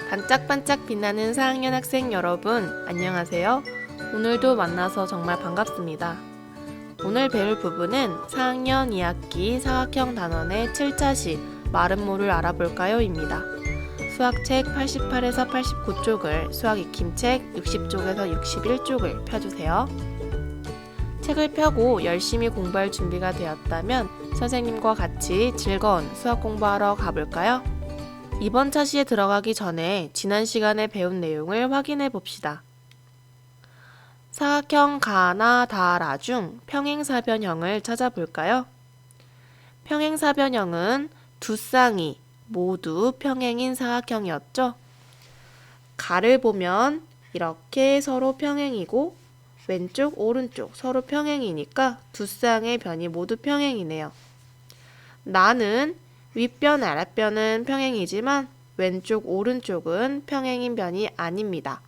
반짝반짝 빛나는 4학년 학생 여러분, 안녕하세요. 오늘도 만나서 정말 반갑습니다. 오늘 배울 부분은 4학년 2학기 사각형 단원의 7차시 마름모를 알아볼까요? 입니다. 수학책 88에서 89쪽을, 수학 익힘책 60쪽에서 61쪽을 펴주세요. 책을 펴고 열심히 공부할 준비가 되었다면 선생님과 같이 즐거운 수학 공부하러 가볼까요? 이번 차시에 들어가기 전에 지난 시간에 배운 내용을 확인해 봅시다. 사각형 가나 다라 중 평행사변형을 찾아볼까요? 평행사변형은 두 쌍이 모두 평행인 사각형이었죠. 가를 보면 이렇게 서로 평행이고 왼쪽 오른쪽 서로 평행이니까 두 쌍의 변이 모두 평행이네요. 나는 윗변 아랫변은 평행이지만 왼쪽 오른쪽은 평행인 변이 아닙니다.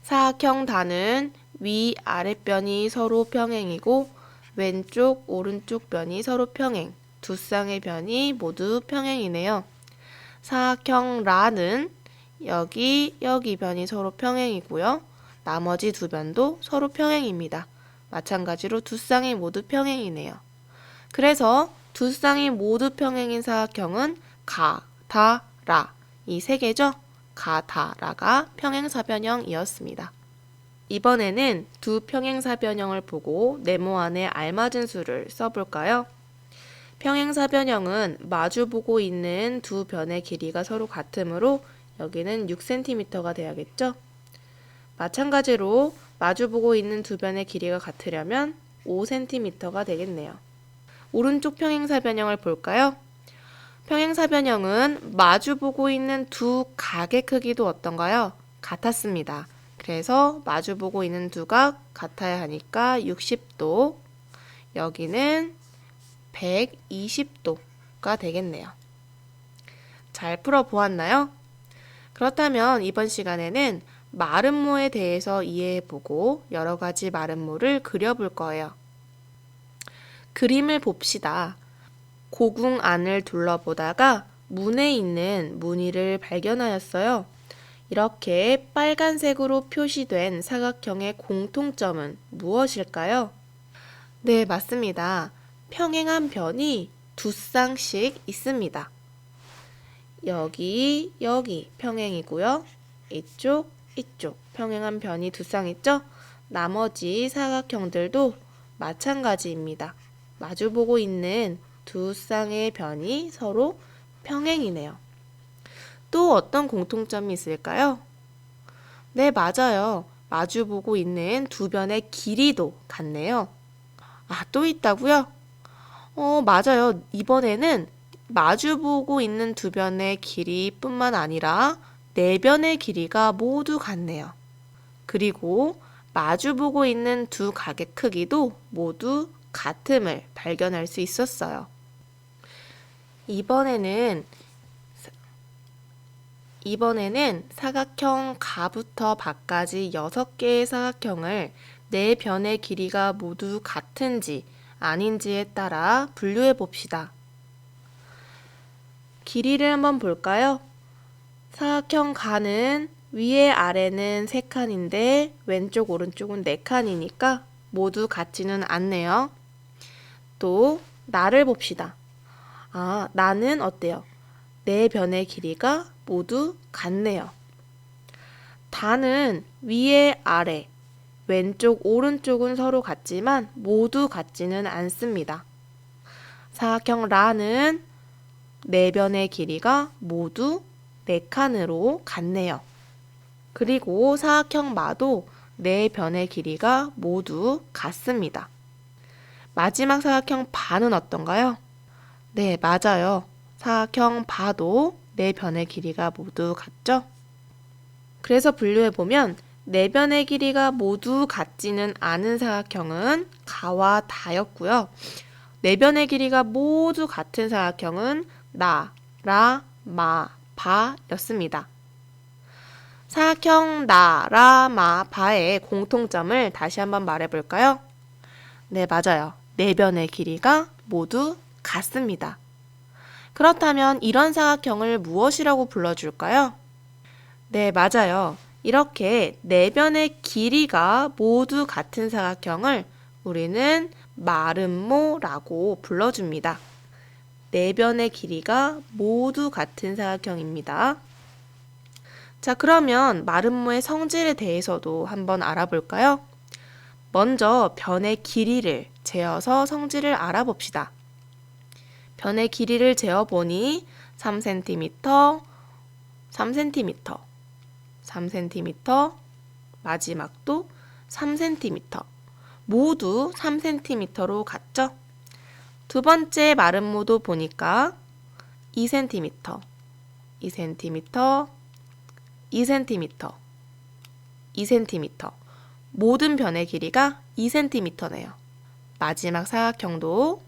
사각형 다는 위 아랫변이 서로 평행이고 왼쪽 오른쪽 변이 서로 평행, 두 쌍의 변이 모두 평행이네요. 사각형 라는 여기 변이 서로 평행이고요. 나머지 두 변도 서로 평행입니다. 마찬가지로 두 쌍이 모두 평행이네요. 그래서 두 쌍이 모두 평행인 사각형은 가, 다, 라 이 세 개죠? 가, 다, 라가 평행사변형이었습니다. 이번에는 두 평행사변형을 보고 네모 안에 알맞은 수를 써볼까요? 평행사변형은 마주보고 있는 두 변의 길이가 서로 같으므로 여기는 6cm가 돼야겠죠? 마찬가지로 마주보고 있는 두 변의 길이가 같으려면 5cm가 되겠네요. 오른쪽 평행사변형을 볼까요? 평행사변형은 마주보고 있는 두 각의 크기도 어떤가요? 같았습니다. 그래서 마주보고 있는 두 각 같아야 하니까 60도, 여기는 120도가 되겠네요. 잘 풀어보았나요? 그렇다면 이번 시간에는 마름모에 대해서 이해해보고 여러 가지 마름모를 그려볼 거예요. 그림을 봅시다. 고궁 안을 둘러보다가 문에 있는 무늬를 발견하였어요. 이렇게 빨간색으로 표시된 사각형의 공통점은 무엇일까요? 네, 맞습니다. 평행한 변이 두 쌍씩 있습니다. 여기 평행이고요. 이쪽 평행한 변이 두 쌍 있죠? 나머지 사각형들도 마찬가지입니다. 마주보고 있는 두 쌍의 변이 서로 평행이네요. 또 어떤 공통점이 있을까요? 네, 맞아요. 마주보고 있는 두 변의 길이도 같네요. 아, 또 있다고요? 맞아요. 이번에는 마주보고 있는 두 변의 길이뿐만 아니라 네 변의 길이가 모두 같네요. 그리고 마주보고 있는 두 각의 크기도 모두 같음을 발견할 수 있었어요. 이번에는 사각형 가부터 밖까지 6개의 사각형을 네 변의 길이가 모두 같은지 아닌지에 따라 분류해 봅시다. 길이를 한번 볼까요? 사각형 가는 위에 아래는 3칸인데 왼쪽 오른쪽은 4칸이니까 모두 같지는 않네요. 또 나를 봅시다. 나는 어때요? 네 변의 길이가 모두 같네요. 다는 위에 아래, 왼쪽 오른쪽은 서로 같지만 모두 같지는 않습니다. 사각형 라는 네 변의 길이가 모두 4칸으로 같네요. 그리고 사각형 마도 네 변의 길이가 모두 같습니다. 마지막 사각형 바는 어떤가요? 네, 맞아요. 사각형 바도 네 변의 길이가 모두 같죠? 그래서 분류해보면 네 변의 길이가 모두 같지는 않은 사각형은 가와 다였고요. 네 변의 길이가 모두 같은 사각형은 나, 라, 마, 바였습니다. 사각형 나, 라, 마, 바의 공통점을 다시 한번 말해볼까요? 네, 맞아요. 네 변의 길이가 모두 같습니다. 그렇다면 이런 사각형을 무엇이라고 불러줄까요? 네, 맞아요. 이렇게 네 변의 길이가 모두 같은 사각형을 우리는 마름모라고 불러줍니다. 네 변의 길이가 모두 같은 사각형입니다. 자, 그러면 마름모의 성질에 대해서도 한번 알아볼까요? 먼저 변의 길이를 재어서 성질을 알아봅시다. 변의 길이를 재어보니 3cm, 3cm, 3cm, 마지막도 3cm, 모두 3cm로 같죠? 두 번째 마름모도 보니까 2cm, 2cm, 2cm, 2cm, 모든 변의 길이가 2cm네요. 마지막 사각형도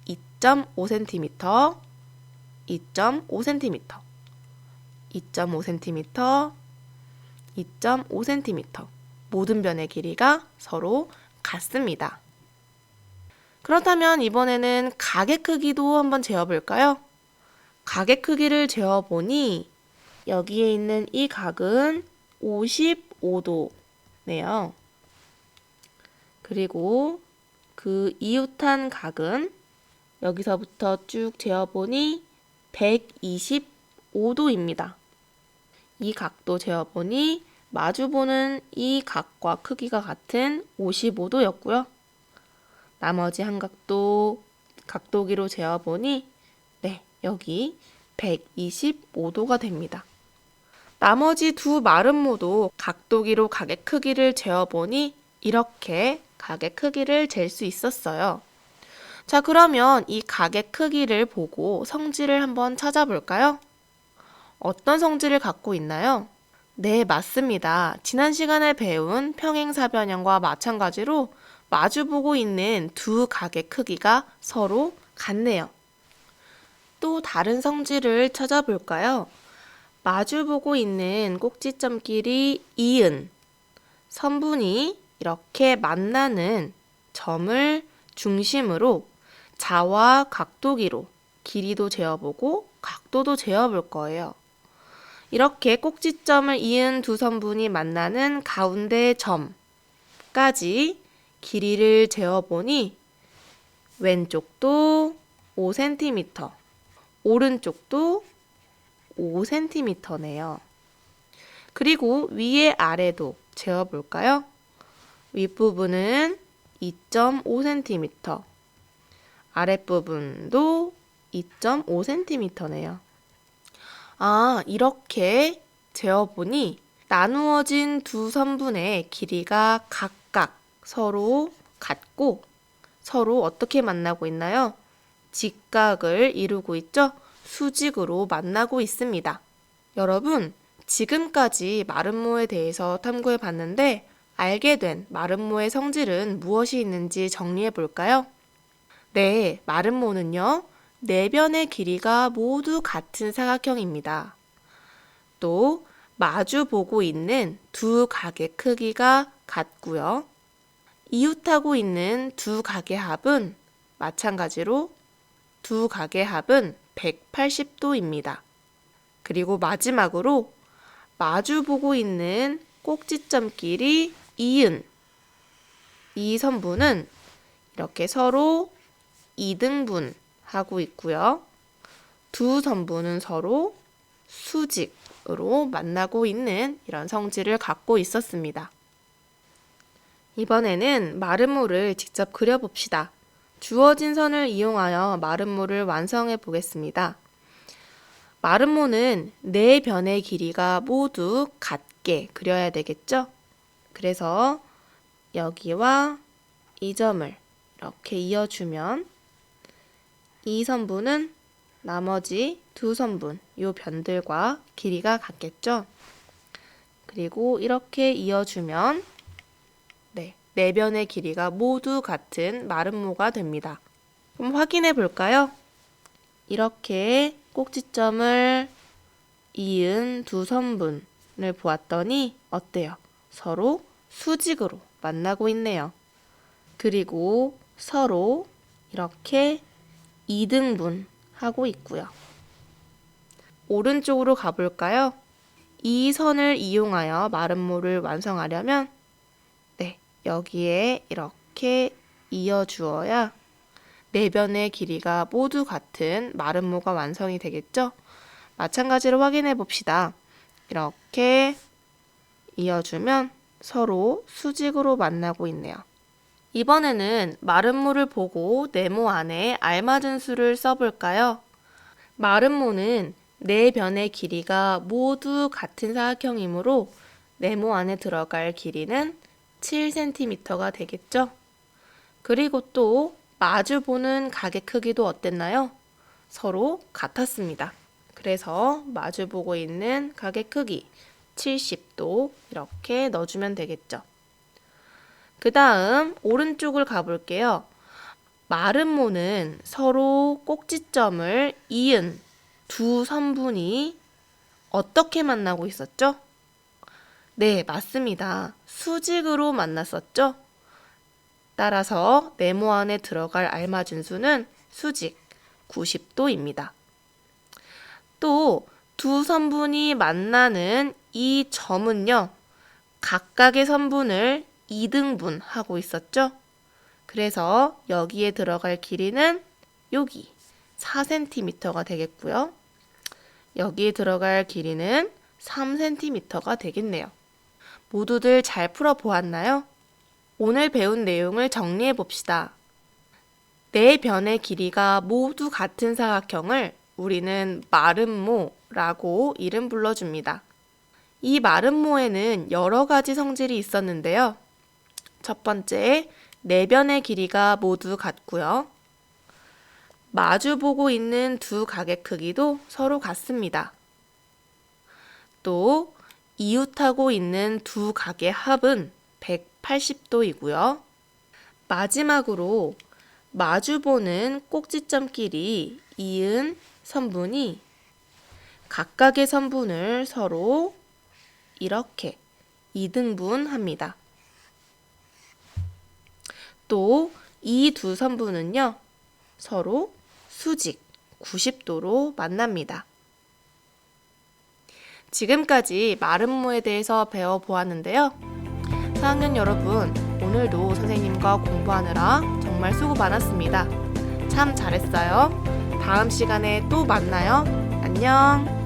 2.5cm, 2.5cm, 2.5cm, 2.5cm, 모든 변의 길이가 서로 같습니다. 그렇다면 이번에는 각의 크기도 한번 재어볼까요? 각의 크기를 재어보니 여기에 있는 이 각은 55도네요. 그리고 그 이웃한 각은 여기서부터 쭉 재어보니 125도입니다. 이 각도 재어보니 마주보는 이 각과 크기가 같은 55도였고요. 나머지 한 각도 각도기로 재어보니 여기 125도가 됩니다. 나머지 두 마름모도 각도기로 각의 크기를 재어보니 이렇게 각의 크기를 잴 수 있었어요. 자, 그러면 이 각의 크기를 보고 성질을 한번 찾아볼까요? 어떤 성질을 갖고 있나요? 네, 맞습니다. 지난 시간에 배운 평행사변형과 마찬가지로 마주보고 있는 두 각의 크기가 서로 같네요. 또 다른 성질을 찾아볼까요? 마주보고 있는 꼭지점끼리 이은 선분이 이렇게 만나는 점을 중심으로 자와 각도기로 길이도 재어보고 각도도 재어볼 거예요. 이렇게 꼭지점을 이은 두 선분이 만나는 가운데 점까지 길이를 재어보니 왼쪽도 5cm, 오른쪽도 5cm네요. 그리고 위에 아래도 재어볼까요? 윗부분은 2.5cm, 아랫부분도 2.5cm네요. 아, 이렇게 재어보니 나누어진 두 선분의 길이가 각각 서로 같고 서로 어떻게 만나고 있나요? 직각을 이루고 있죠? 수직으로 만나고 있습니다. 여러분, 지금까지 마름모에 대해서 탐구해 봤는데 알게 된 마름모의 성질은 무엇이 있는지 정리해 볼까요? 네, 마름모는요, 네 변의 길이가 모두 같은 사각형입니다. 또 마주 보고 있는 두 각의 크기가 같고요. 이웃하고 있는 두 각의 합은 마찬가지로 두 각의 합은 180도입니다. 그리고 마지막으로 마주 보고 있는 꼭지점끼리 이은 이 선분은 이렇게 서로 이등분하고 있고요. 두 선분은 서로 수직으로 만나고 있는 이런 성질을 갖고 있었습니다. 이번에는 마름모를 직접 그려봅시다. 주어진 선을 이용하여 마름모를 완성해 보겠습니다. 마름모는 네 변의 길이가 모두 같게 그려야 되겠죠? 그래서 여기와 이 점을 이렇게 이어주면 이 선분은 나머지 두 선분, 요 변들과 길이가 같겠죠? 그리고 이렇게 이어주면 네 변의 길이가 모두 같은 마름모가 됩니다. 그럼 확인해 볼까요? 이렇게 꼭지점을 이은 두 선분을 보았더니 어때요? 서로 수직으로 만나고 있네요. 그리고 서로 이렇게 이등분하고 있고요. 오른쪽으로 가볼까요? 이 선을 이용하여 마름모를 완성하려면 여기에 이렇게 이어주어야 네 변의 길이가 모두 같은 마름모가 완성이 되겠죠? 마찬가지로 확인해 봅시다. 이렇게 이어주면 서로 수직으로 만나고 있네요. 이번에는 마름모를 보고 네모 안에 알맞은 수를 써볼까요? 마름모는 네 변의 길이가 모두 같은 사각형이므로 네모 안에 들어갈 길이는 7cm가 되겠죠? 그리고 또 마주보는 가게 크기도 어땠나요? 서로 같았습니다. 그래서 마주보고 있는 가게 크기 70도 이렇게 넣어주면 되겠죠. 그 다음 오른쪽을 가볼게요. 마름모는 서로 꼭지점을 이은 두 선분이 어떻게 만나고 있었죠? 네, 맞습니다. 수직으로 만났었죠? 따라서 네모 안에 들어갈 알맞은 수는 수직 90도입니다. 또 두 선분이 만나는 이 점은요, 각각의 선분을 2등분 하고 있었죠? 그래서 여기에 들어갈 길이는 여기 4cm가 되겠고요. 여기에 들어갈 길이는 3cm가 되겠네요. 모두들 잘 풀어보았나요? 오늘 배운 내용을 정리해 봅시다. 네 변의 길이가 모두 같은 사각형을 우리는 마름모라고 이름 불러줍니다. 이 마름모에는 여러 가지 성질이 있었는데요. 첫 번째, 네 변의 길이가 모두 같고요. 마주보고 있는 두 각의 크기도 서로 같습니다. 또 이웃하고 있는 두 각의 합은 180도이고요. 마지막으로 마주보는 꼭지점끼리 이은 선분이 각각의 선분을 서로 이렇게 2등분합니다. 또 이 두 선분은요, 서로 수직 90도로 만납니다. 지금까지 마름모에 대해서 배워보았는데요. 4학년 여러분, 오늘도 선생님과 공부하느라 정말 수고 많았습니다. 참 잘했어요. 다음 시간에 또 만나요. 안녕.